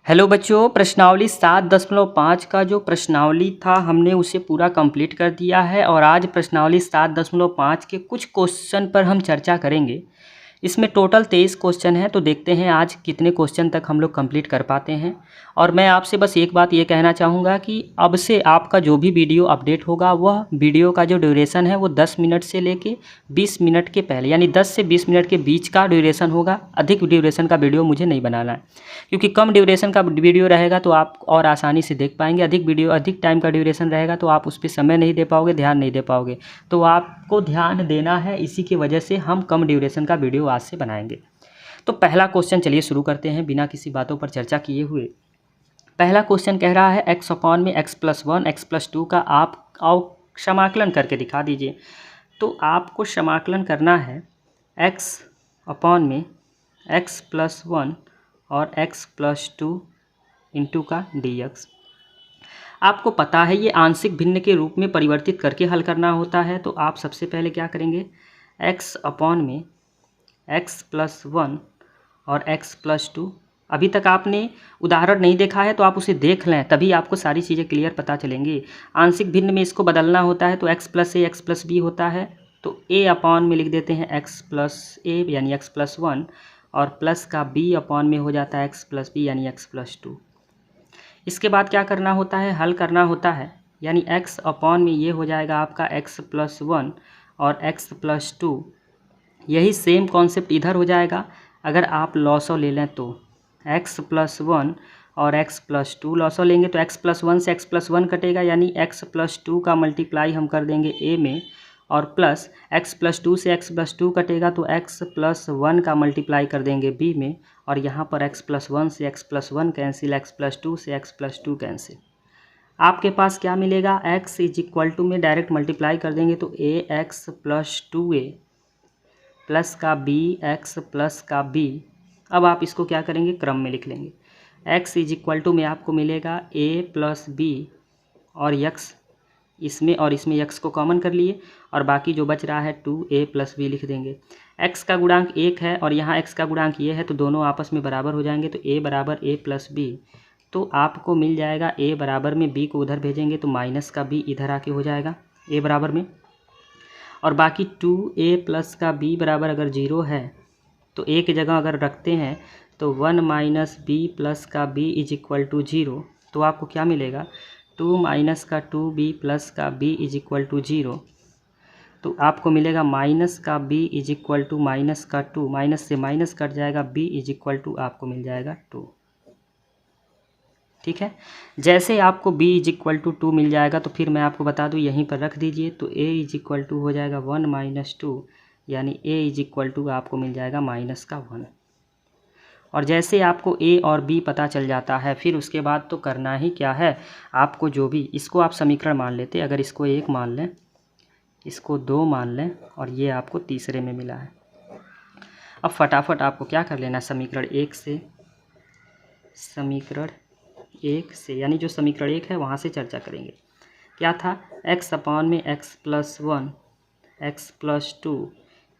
Hello बच्चों, प्रश्नावली 7.5 का जो प्रश्नावली था हमने उसे पूरा कंप्लीट कर दिया है और आज प्रश्नावली 7.5 के कुछ क्वेश्चन पर हम चर्चा करेंगे। इसमें टोटल 23 क्वेश्चन हैं, तो देखते हैं आज कितने क्वेश्चन तक हम लोग कंप्लीट कर पाते हैं। और मैं आपसे बस एक बात ये कहना चाहूँगा कि अब से आपका जो भी वीडियो अपडेट होगा वह वीडियो का जो ड्यूरेशन है वो 10 मिनट से लेके 20 मिनट के पहले यानी 10 से 20 मिनट के बीच का ड्यूरेशन होगा। अधिक ड्यूरेशन का वीडियो मुझे नहीं बनाना है, क्योंकि कम ड्यूरेशन का वीडियो रहेगा तो आप और आसानी से देख पाएंगे। अधिक टाइम का ड्यूरेशन रहेगा तो आप उस पर समय नहीं दे पाओगे, ध्यान नहीं दे पाओगे। तो आपको ध्यान देना है, इसी की वजह से हम कम ड्यूरेशन का वीडियो आज से बनाएंगे। तो पहला क्वेश्चन चलिए शुरू करते हैं बिना किसी बातों पर चर्चा किए हुए। पहला क्वेश्चन कह रहा है x अपॉन में x+1 x+2 का आप समाकलन करके दिखा दीजिए। तो आपको समाकलन करना है x अपॉन में x+1 और x+2 इंटू का dx। आपको पता है ये आंशिक भिन्न के रूप में परिवर्तित करके हल करना होता है। तो आप सबसे पहले क्या करेंगे, x अपॉन में x+1 और x+2। अभी तक आपने उदाहरण नहीं देखा है तो आप उसे देख लें, तभी आपको सारी चीज़ें क्लियर पता चलेंगी। आंशिक भिन्न में इसको बदलना होता है तो x+a x+b होता है, तो a अपॉन में लिख देते हैं x+a यानी x+1 और प्लस का b अपॉन में हो जाता है x+b यानी x+2। इसके बाद क्या करना होता है, हल करना होता है, यानी x अपॉन में ये हो जाएगा आपका x+1 और x+2। यही सेम कॉन्सेप्ट इधर हो जाएगा अगर आप लॉसो ले लें तो x+1 और x+2 लॉसो लेंगे तो x+1 से x+1 कटेगा, यानी x+2 का मल्टीप्लाई हम कर देंगे a में और प्लस x+2 से x+2 कटेगा तो x+1 का मल्टीप्लाई कर देंगे b में और यहाँ पर x+1 से x+1 कैंसिल, x+2 से x+2 कैंसिल। आपके पास क्या मिलेगा, x इज इक्वल टू में डायरेक्ट मल्टीप्लाई कर देंगे तो ax+2a प्लस का b x प्लस का b। अब आप इसको क्या करेंगे, क्रम में लिख लेंगे। x इज इक्वल टू में आपको मिलेगा a प्लस b और x इसमें और इसमें x को कॉमन कर लिए और बाकी जो बच रहा है 2a प्लस b लिख देंगे। x का गुणांक 1 है और यहाँ x का गुणांक ये है तो दोनों आपस में बराबर हो जाएंगे, तो a बराबर a प्लस b। तो आपको मिल जाएगा a बराबर में, b को उधर भेजेंगे तो माइनस का b इधर आके हो जाएगा a बराबर में, और बाकी 2a प्लस का b बराबर अगर 0 है तो a की जगह अगर रखते हैं तो 1 माइनस b प्लस का b इज इक्वल टू 0। तो आपको क्या मिलेगा, 2 माइनस का 2b प्लस का b इज इक्वल टू 0। तो आपको मिलेगा माइनस का b is equal to minus का 2, माइनस से माइनस कट जाएगा, b इज इक्वल टू आपको मिल जाएगा 2। ठीक है, जैसे आपको b इज इक्वल टू 2 मिल जाएगा तो फिर मैं आपको बता दूं यहीं पर रख दीजिए, तो a इज इक्वल टू हो जाएगा 1 माइनस 2, यानी a इज इक्वल टू आपको मिल जाएगा माइनस का 1। और जैसे आपको a और b पता चल जाता है फिर उसके बाद तो करना ही क्या है, आपको जो भी, इसको आप समीकरण मान लेते, अगर इसको 1 मान लें, इसको 2 मान लें और ये आपको तीसरे में मिला है। अब फटाफट आपको क्या कर लेना, समीकरण 1 से यानी जो समीकरण 1 है वहाँ से चर्चा करेंगे। क्या था, x अपॉन में x+1 x+2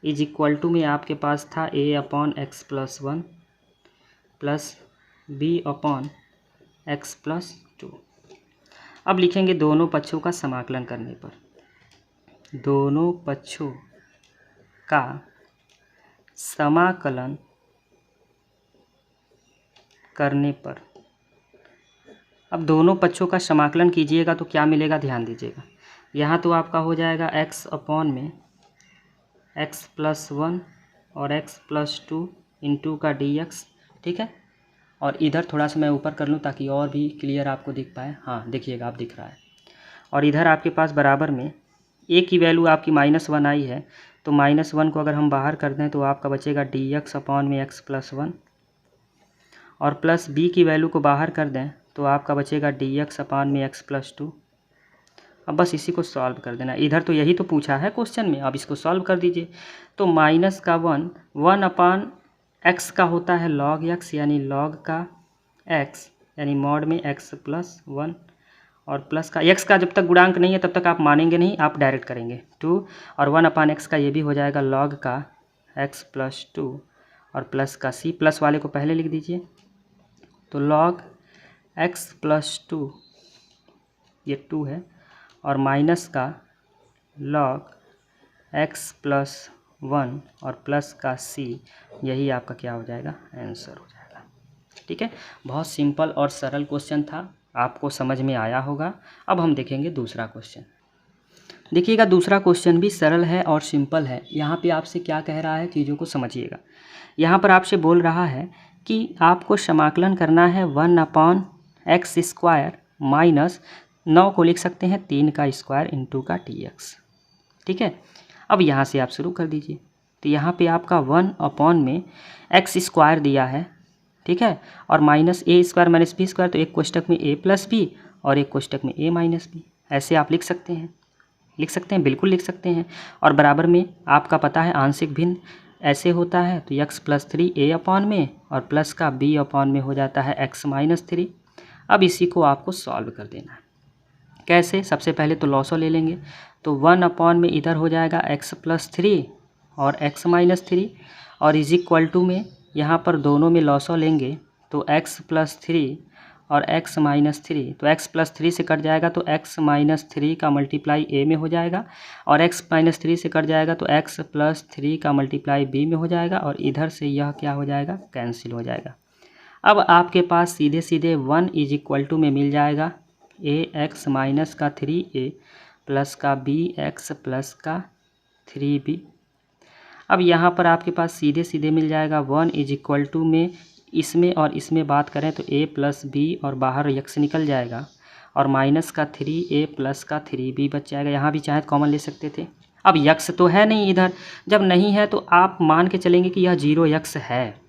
is equal to में आपके पास था a upon x+1 plus b upon x+2। अब लिखेंगे दोनों पक्षों का समाकलन करने पर, दोनों पक्षों का समाकलन करने पर। अब दोनों पक्षों का समाकलन कीजिएगा तो क्या मिलेगा, ध्यान दीजिएगा। यहाँ तो आपका हो जाएगा x अपॉन में x+1 और x+2 इंटू का dx। ठीक है, और इधर थोड़ा सा मैं ऊपर कर लूँ ताकि और भी क्लियर आपको दिख पाए। हाँ देखिएगा, आप दिख रहा है। और इधर आपके पास बराबर में a की वैल्यू आपकी -1 आई है, तो -1 को अगर हम बाहर कर दें तो आपका बचेगा dx अपॉन में x+1 और प्लस b की वैल्यू को बाहर कर दें तो आपका बचेगा dx अपॉन में x+2। अब बस इसी को सॉल्व कर देना, इधर तो यही तो पूछा है क्वेश्चन में, अब इसको सॉल्व कर दीजिए। तो माइनस का 1 अपान x का होता है log x यानी log का x यानी मॉड में x+1 और प्लस का x का जब तक गुणांक नहीं है तब तक आप मानेंगे नहीं, आप डायरेक्ट करेंगे 2 और 1 अपान x का ये भी हो जाएगा log का x+2 और प्लस का c, प्लस वाले को पहले लिख दीजिए तो log एक्स प्लस 2, ये 2 है, और माइनस का लॉग एक्स प्लस 1 और प्लस का c, यही आपका क्या हो जाएगा, आंसर हो जाएगा। ठीक है, बहुत सिंपल और सरल क्वेश्चन था, आपको समझ में आया होगा। अब हम देखेंगे दूसरा क्वेश्चन। देखिएगा, दूसरा क्वेश्चन भी सरल है और सिंपल है। यहाँ पे आपसे क्या कह रहा है, चीज़ों को समझिएगा। यहाँ पर आपसे बोल रहा है कि आपको समाकलन करना है 1/x² माइनस 9 को लिख सकते हैं 3 का स्क्वायर इंटू का dx। ठीक है, अब यहाँ से आप शुरू कर दीजिए। तो यहाँ पे आपका 1 में x² दिया है, ठीक है, और माइनस a² माइनस b², तो एक कोष्टक में a प्लस बी और एक कोष्टक में a माइनस बी, ऐसे आप लिख सकते हैं, बिल्कुल लिख सकते हैं। और बराबर में आपका पता है आंशिक भिन्न ऐसे होता है, तो x प्लस 3 a में और प्लस का b में हो जाता है x माइनस 3। अब इसी को आपको सॉल्व कर देना है। कैसे, सबसे पहले तो लॉसो ले लेंगे, तो 1 में इधर हो जाएगा x प्लस 3 और x माइनस 3, और इज इक्वल टू में यहाँ पर दोनों में लॉसो लेंगे तो x प्लस 3 और x माइनस 3, तो x प्लस 3 से कट जाएगा तो x माइनस 3 का मल्टीप्लाई a में हो जाएगा, और x माइनस 3 से कट जाएगा तो x प्लस 3 का मल्टीप्लाई b में हो जाएगा, और इधर से यह क्या हो जाएगा, कैंसिल हो जाएगा। अब आपके पास सीधे सीधे 1 इज इक्वल टू में मिल जाएगा ax माइनस का 3a प्लस का bx प्लस का 3b। अब यहाँ पर आपके पास सीधे सीधे मिल जाएगा 1 इज इक्वल टू में इसमें और इसमें बात करें तो a प्लस बी और बाहर x निकल जाएगा, और माइनस का 3a प्लस का 3b बच जाएगा। यहाँ भी चाहे कॉमन ले सकते थे। अब x तो है नहीं इधर, जब नहीं है तो आप मान के चलेंगे कि यह 0x है।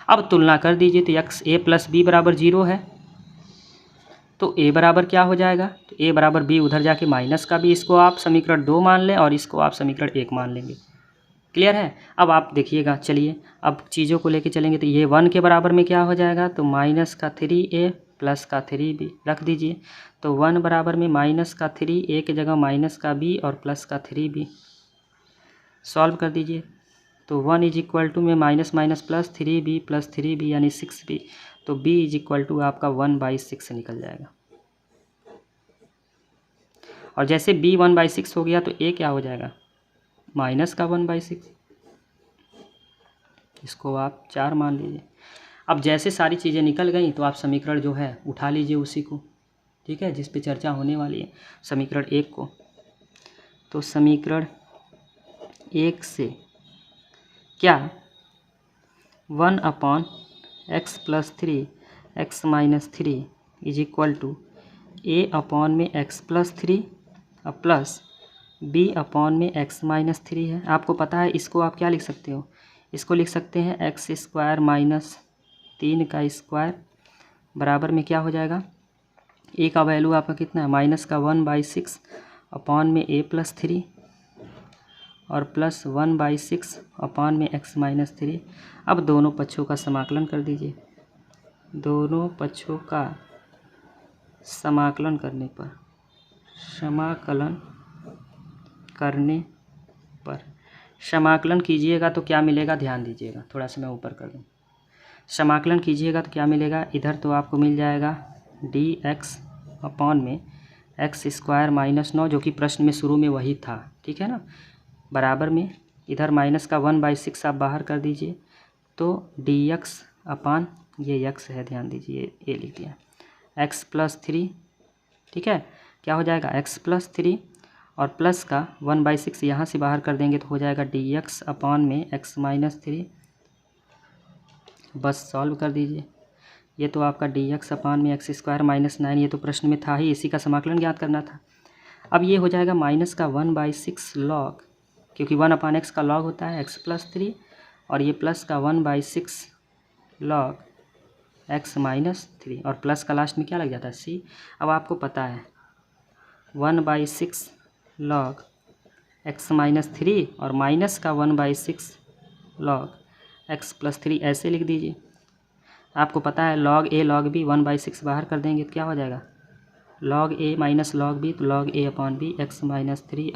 अब तुलना कर दीजिए, तो x a प्लस बी बराबर 0 है, तो a बराबर क्या हो जाएगा, तो a बराबर b, उधर जाके माइनस का b, इसको आप समीकरण 2 मान लें और इसको आप समीकरण 1 मान लेंगे। क्लियर है। अब आप देखिएगा, चलिए अब चीज़ों को लेके चलेंगे, तो ये 1 के बराबर में क्या हो जाएगा, तो माइनस का 3a प्लस का 3b रख दीजिए, तो 1 बराबर में माइनस का 3a की जगह माइनस का b और प्लस का 3b सॉल्व कर दीजिए, तो 1 इज इक्वल टू में minus minus plus 3b plus 3b यानी 6b, तो b इज इक्वल टू आपका 1/6 निकल जाएगा। और जैसे b 1/6 हो गया तो a क्या हो जाएगा, माइनस का 1/6, इसको आप 4 मान लीजिए। अब जैसे सारी चीज़ें निकल गई तो आप समीकरण जो है उठा लीजिए उसी को, ठीक है, जिस पे चर्चा होने वाली है, समीकरण 1 को। तो समीकरण 1 से क्या 1/x plus 3 x minus 3 is equal to a में x प्लस 3 प्लस b में x माइनस 3 है। आपको पता है इसको आप क्या लिख सकते हो, इसको लिख सकते हैं x² माइनस 3 का स्क्वायर बराबर में क्या हो जाएगा, a का वैल्यू आपका कितना है, माइनस का 1/6 में a प्लस 3 और प्लस 1/6 में x माइनस 3। अब दोनों पक्षों का समाकलन कर दीजिए, दोनों पक्षों का समाकलन करने पर समाकलन कीजिएगा तो क्या मिलेगा, ध्यान दीजिएगा, थोड़ा सा मैं ऊपर कर दूँ। समाकलन कीजिएगा तो क्या मिलेगा, इधर तो आपको मिल जाएगा dx में x² माइनस 9, जो कि प्रश्न में शुरू में वही था, ठीक है ना, बराबर में इधर माइनस का 1/6 आप बाहर कर दीजिए, तो dx ये x है, ध्यान दीजिए ये लिख दिया, x प्लस 3, ठीक है, क्या हो जाएगा x प्लस 3 और प्लस का 1/6 यहाँ से बाहर कर देंगे तो हो जाएगा dx में x माइनस 3। बस सॉल्व कर दीजिए, ये तो आपका dx में x² माइनस 9, ये तो प्रश्न में था ही, इसी का समाकलन ज्ञात करना था। अब ये हो जाएगा माइनस का 1/6 लॉग, क्योंकि 1/x का लॉग होता है x प्लस 3, और ये प्लस का 1/6 लॉग x माइनस 3, और प्लस का लास्ट में क्या लग जाता है c। अब आपको पता है 1/6 लॉग x माइनस 3 और माइनस का 1/6 लॉग x प्लस 3 ऐसे लिख दीजिए। आपको पता है log a log b 1/6 बाहर कर देंगे तो क्या हो जाएगा, log a minus log b, तो log a/b x minus 3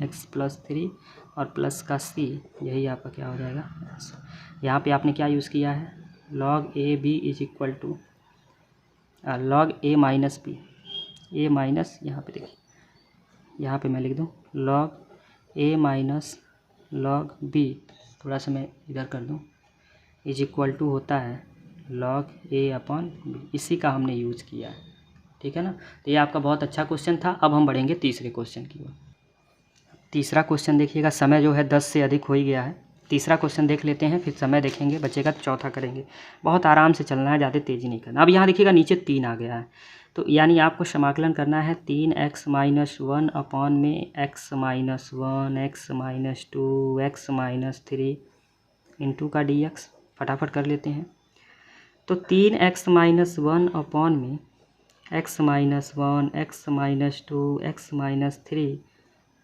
x plus 3 और प्लस का c, यही आपका क्या हो जाएगा। यहाँ पे आपने क्या यूज़ किया है, log a b is equal to log a minus b, a minus यहाँ पे देखिए, यहाँ पे मैं लिख दूँ log a minus log b, थोड़ा सा मैं इधर कर दूँ, इज इक्वल टू होता है लॉग ए अपॉन बी। इसी का हमने यूज़ किया है, ठीक है ना। तो ये आपका बहुत अच्छा क्वेश्चन था। अब हम बढ़ेंगे तीसरे क्वेश्चन की ओर। तीसरा क्वेश्चन देखिएगा, समय जो है 10 से अधिक हो ही गया है। तीसरा क्वेश्चन देख लेते हैं, फिर समय देखेंगे, बचेगा चौथा करेंगे। बहुत आराम से चलना है, ज़्यादा तेज़ी नहीं करना। अब यहाँ देखिएगा नीचे 3 आ गया है, तो यानी आपको समाकलन करना है 3x माइनस 1 अपॉन में x minus 1 x minus 2 x minus 3 into का dx। फटाफट कर लेते हैं। तो 3x माइनस 1 अपॉन में x minus 1 x minus 2 x minus 3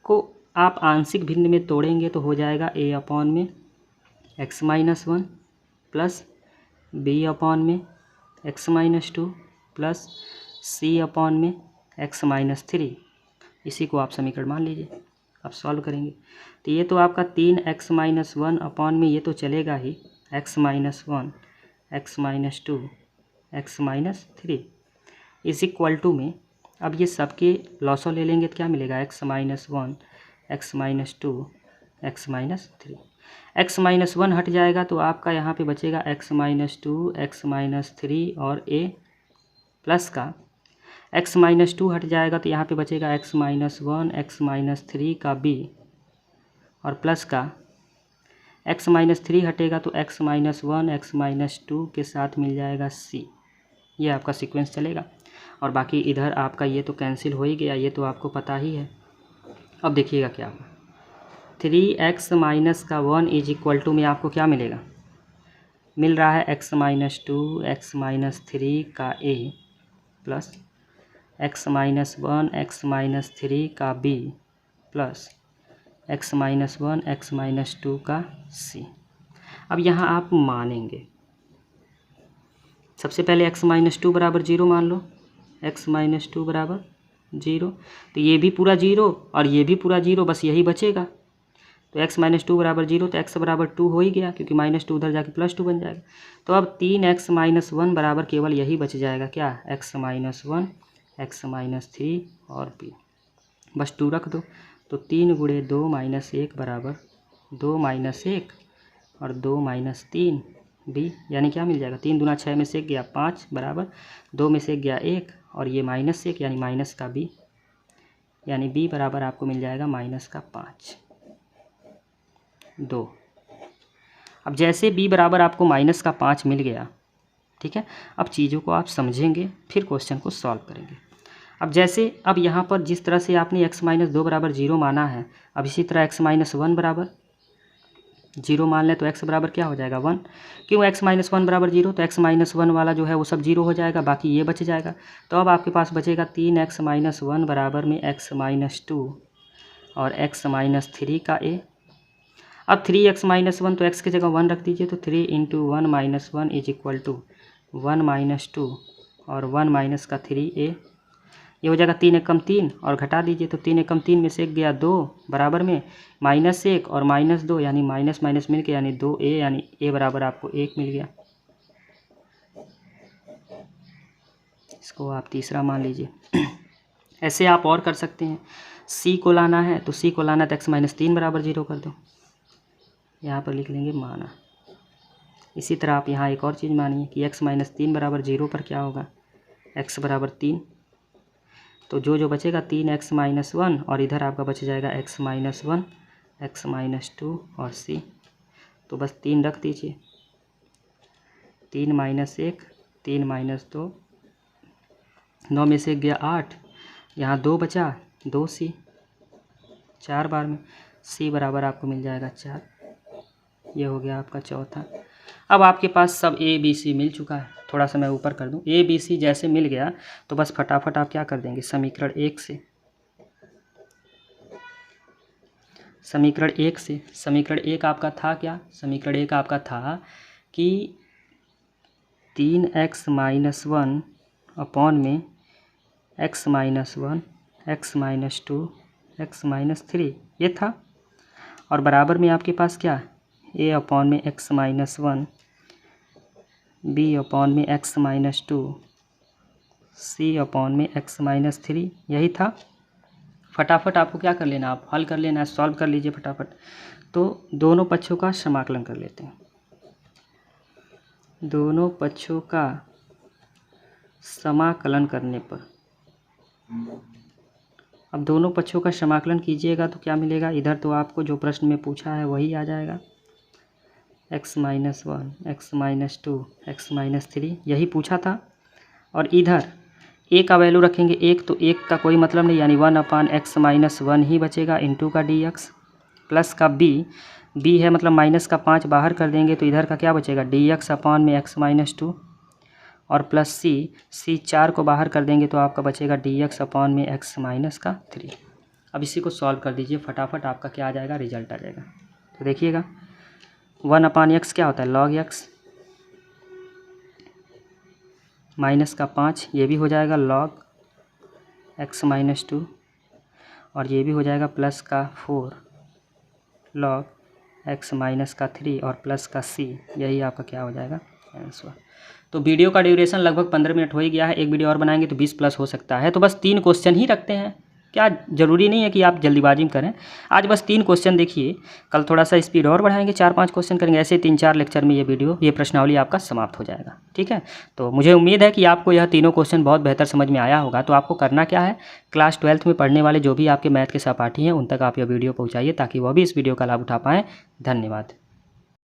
को आप आंशिक भिन्न में तोड़ेंगे तो हो जाएगा a अपॉन में x minus 1 plus b upon में x minus 2 plus c upon में x माइनस 3। इसी को आप समीकरण मान लीजिए। अब सॉल्व करेंगे तो ये तो आपका 3x माइनस 1 अपॉन में ये तो चलेगा ही x minus 1 x minus 2 x minus 3 is equal to में, अब ये सबके लॉसो ले लेंगे तो क्या मिलेगा x minus 1 x minus 2 x minus 3। x minus 1 हट जाएगा तो आपका यहाँ पे बचेगा x माइनस 2 x माइनस 3 और a प्लस का x माइनस 2 हट जाएगा तो यहाँ पे बचेगा x माइनस 1 x माइनस 3 का b और प्लस का x माइनस 3 हटेगा तो x माइनस 1 x माइनस 2 के साथ मिल जाएगा c। ये आपका सीक्वेंस चलेगा और बाकी इधर आपका ये तो कैंसिल हो ही गया, ये तो आपको पता ही है। अब देखिएगा क्या होगा, 3x माइनस का 1 इज इक्वल टू में आपको क्या मिलेगा, मिल रहा है x माइनस 2 x माइनस 3 का a plus x minus 1 x minus 3 का b plus x minus 1 x minus 2 का c। अब यहाँ आप मानेंगे, सबसे पहले x माइनस 2 बराबर 0 मान लो, x माइनस 2 बराबर 0, तो ये भी पूरा 0 और ये भी पूरा 0, बस यही बचेगा। तो x माइनस 2 बराबर 0 तो x बराबर 2 हो ही गया, क्योंकि माइनस 2 उधर जाके प्लस 2 बन जाएगा। तो अब 3x माइनस 1 बराबर केवल यही बच जाएगा, क्या, x माइनस 1 x माइनस 3 और b, बस 2 रख दो। तो 3 गुणे 2 माइनस 1 बराबर 2 माइनस 1 और 2 माइनस 3 b, यानी क्या मिल जाएगा, 3 दूना 6 में से 1 गया 5 बराबर 2 में से 1 गया 1 और ये माइनस 1 यानी माइनस का b, यानी b बराबर आपको मिल जाएगा माइनस का 5 2। अब जैसे b बराबर आपको माइनस का 5 मिल गया, ठीक है, अब चीज़ों को आप समझेंगे फिर क्वेश्चन को सॉल्व करेंगे। अब जैसे अब यहाँ पर जिस तरह से आपने x माइनस 2 बराबर 0 माना है, अब इसी तरह x माइनस 1 बराबर 0 मान लें तो x बराबर क्या हो जाएगा 1। क्यों x माइनस 1 बराबर 0, तो x माइनस 1 वाला जो है वो सब 0 हो जाएगा, बाकी ये बच जाएगा। तो अब आपके पास बचेगा 3x माइनस 1 बराबर में x माइनस 2 और x माइनस 3 का a। अब 3x माइनस 1 तो x की जगह 1 रख दीजिए, तो 3 into 1 minus 1 is equal to 1 minus 2 और 1 माइनस का 3a। ये हो जाएगा 3 एकम 3 और घटा दीजिए, तो 3 एकम 3 में से 1 गया 2 बराबर में माइनस 1 और माइनस 2 यानी माइनस माइनस मिल के यानी 2a, यानी a बराबर आपको 1 मिल गया। इसको आप तीसरा मान लीजिए। ऐसे आप और कर सकते हैं, c को लाना है तो c को लाना है तो x माइनस 3 बराबर 0 कर दो, यहाँ पर लिख लेंगे माना। इसी तरह आप यहाँ एक और चीज़ मानिए कि x माइनस 3 बराबर 0 पर क्या होगा, x बराबर 3, तो जो बचेगा 3x माइनस 1 और इधर आपका बच जाएगा x माइनस 1 x माइनस 2 और c, तो बस 3 रख दीजिए, 3 माइनस 1 3 माइनस 2, 9 में से 1 गया 8, यहाँ 2 बचा 2c, 4 बार में c बराबर आपको मिल जाएगा 4। ये हो गया आपका चौथा। अब आपके पास सब a b c मिल चुका है, थोड़ा सा मैं ऊपर कर दूं, a b c जैसे मिल गया तो बस फटाफट आप क्या कर देंगे, समीकरण 1 से, समीकरण 1 से, समीकरण 1 आपका था क्या, समीकरण 1 आपका था कि 3x माइनस 1 अपॉन में x minus 1 x minus 2 x minus 3 ये था, और बराबर में आपके पास क्या, a अपॉन में x माइनस 1 b अपॉन में x माइनस 2 c अपॉन में x-3 यही था। फटाफट आपको क्या कर लेना, आप हल कर लेना, सॉल्व कर लीजिए फटाफट। तो दोनों पक्षों का समाकलन कर लेते हैं। दोनों पक्षों का समाकलन करने पर, अब दोनों पक्षों का समाकलन कीजिएगा तो क्या मिलेगा, इधर तो आपको जो प्रश्न में पूछा है वही आ जाएगा, x-1 x-2 x-3 यही पूछा था। और इधर a का वैल्यू रखेंगे 1, तो 1 का कोई मतलब नहीं, यानी 1/x-1 ही बचेगा इंटू का dx, प्लस का b है मतलब माइनस का 5 बाहर कर देंगे तो इधर का क्या बचेगा, dx अपॉन में x-2, और प्लस c 4 को बाहर कर देंगे तो आपका बचेगा dx अपॉन में x-3। अब इसी को सॉल्व कर दीजिए फटाफट, आपका क्या आ जाएगा, रिजल्ट आ जाएगा। तो देखिएगा 1/x क्या होता है, log x, माइनस का 5 ये भी हो जाएगा log x-2, और ये भी हो जाएगा प्लस का 4 log x-3 और प्लस का c, यही आपका क्या हो जाएगा, आंसर। तो वीडियो का ड्यूरेशन लगभग 15 मिनट हो ही गया है, एक वीडियो और बनाएंगे तो 20 प्लस हो सकता है। तो बस 3 क्वेश्चन ही रखते हैं, क्या ज़रूरी नहीं है कि आप जल्दीबाजी में करें। आज बस 3 क्वेश्चन देखिए, कल थोड़ा सा स्पीड और बढ़ाएंगे, 4-5 क्वेश्चन करेंगे, ऐसे 3-4 लेक्चर में ये प्रश्नावली आपका समाप्त हो जाएगा। ठीक है, तो मुझे उम्मीद है कि आपको यह तीनों क्वेश्चन बहुत बेहतर समझ में आया होगा। तो आपको करना क्या है, क्लास 12th में पढ़ने वाले जो भी आपके मैथ के सहपाठी हैं उन तक आप यह वीडियो पहुँचाइए ताकि वह भी इस वीडियो का लाभ उठा पाएँ। धन्यवाद।